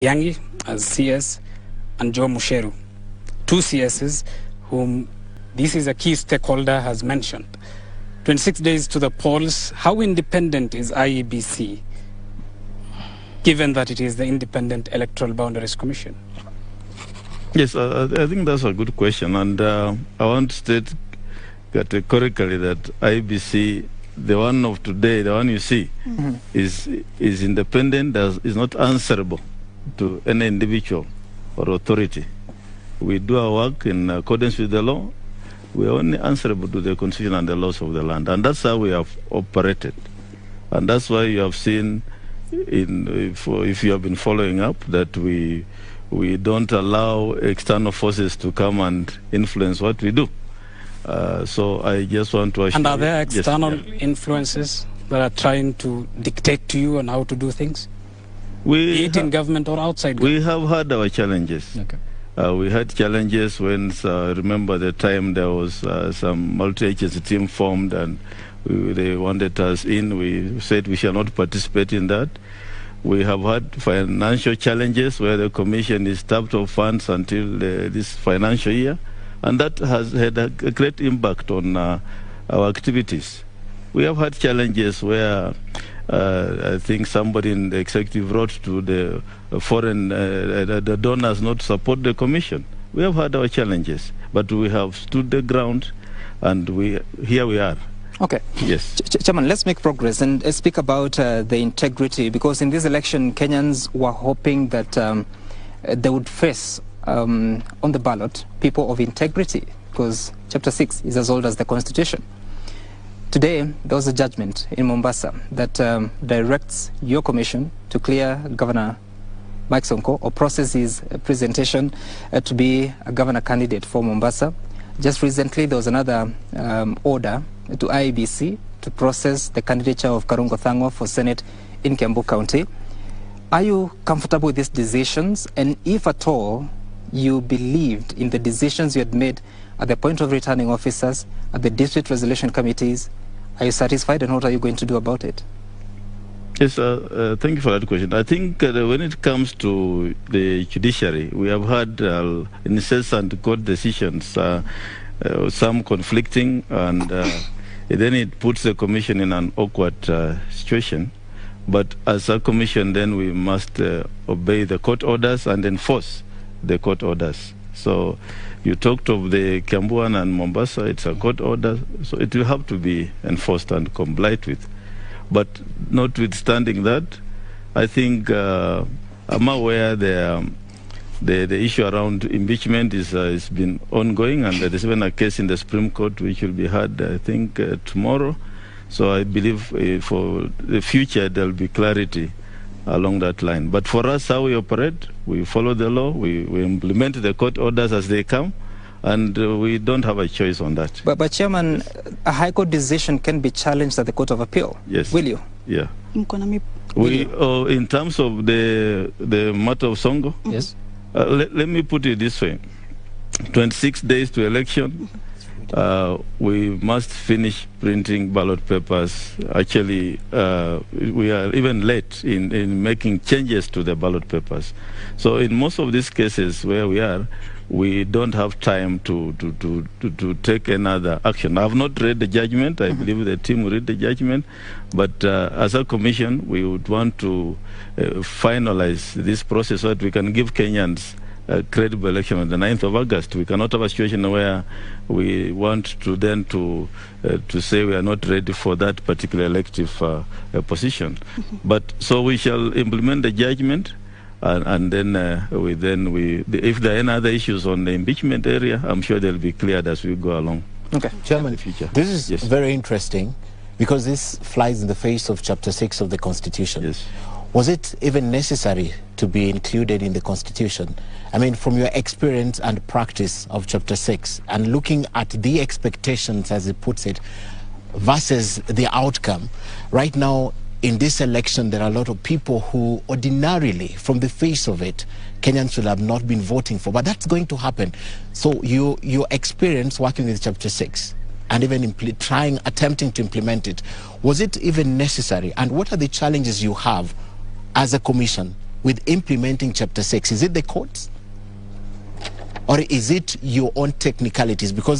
Yangi as CS and Joe Musheru, two CSs whom this is a key stakeholder has mentioned. 26 days to the polls. How independent is Iebc, given that it is the Independent Electoral Boundaries Commission? Yes, I think that's a good question, and I want to state categorically that Iebc, the one of today, the one you see, is independent, is not answerable to any individual or authority. We do our work in accordance with the law. We are only answerable to the Constitution and the laws of the land, and that's how we have operated. And that's why you have seen, if you have been following up, that we don't allow external forces to come and influence what we do. So I just want to assure And are there you, external influences that are trying to dictate to you on how to do things? Be it in government or outside government? We have had our challenges. Okay. We had challenges when, remember the time there was some multi-agency team formed and they wanted us in. We said we shall not participate in that. We have had financial challenges where the commission is tapped of funds until this financial year, and that has had a great impact on our activities. We have had challenges where I think somebody in the executive wrote to the foreign the donors not to support the commission. We have had our challenges, but we have stood the ground, and here we are. Okay. Yes. Chairman, let's make progress and speak about the integrity, because in this election, Kenyans were hoping that they would face on the ballot people of integrity, because Chapter 6 is as old as the Constitution. Today, there was a judgment in Mombasa that directs your commission to clear Governor Mike Sonko or process his presentation to be a governor candidate for Mombasa. Just recently, there was another order to Iebc to process the candidature of Karungo Thang'wa for Senate in Kiambu County. Are you comfortable with these decisions? And if at all you believed in the decisions you had made at the point of returning officers, at the district resolution committees, are you satisfied, and what are you going to do about it? Yes, thank you for that question. I think when it comes to the judiciary, we have had incessant court decisions, some conflicting, and then it puts the commission in an awkward situation. But as a commission, then we must obey the court orders and enforce the court orders. So you talked of the Kiambu and Mombasa, it's a court order, so it will have to be enforced and complied with. But notwithstanding that, I think I'm aware the issue around impeachment is been ongoing, and there is even a case in the Supreme Court which will be heard, I think, tomorrow. So I believe for the future there will be clarity along that line. But for us, how we operate, we follow the law, we implement the court orders as they come, and we don't have a choice on that. But Chairman, a High Court decision can be challenged at the Court of Appeal. Yes. Will you? Yeah. In terms of the matter of Songo, yes. Let me put it this way. 26 days to election. We must finish printing ballot papers. Actually, we are even late in making changes to the ballot papers. So in most of these cases where we are, we don't have time to take another action. I have not read the judgment. I believe the team will read the judgment. But as a commission, we would want to finalize this process so that we can give Kenyans a credible election on the 9th of August. We cannot have a situation where we want to then to say we are not ready for that particular elective position. But so we shall implement the judgment, and then if there are any other issues on the impeachment area, I'm sure they'll be cleared as we go along. Okay, Chairman, this is very interesting, because this flies in the face of Chapter 6 of the Constitution. Yes. Was it even necessary to be included in the Constitution? I mean, from your experience and practice of Chapter 6, and looking at the expectations, as it puts it, versus the outcome, right now in this election, there are a lot of people who ordinarily, from the face of it, Kenyans should have not been voting for, but that's going to happen. So your experience working with Chapter 6, and even attempting to implement it, was it even necessary? And what are the challenges you have as a commission with implementing Chapter 6? Is it the courts? Or is it your own technicalities? Because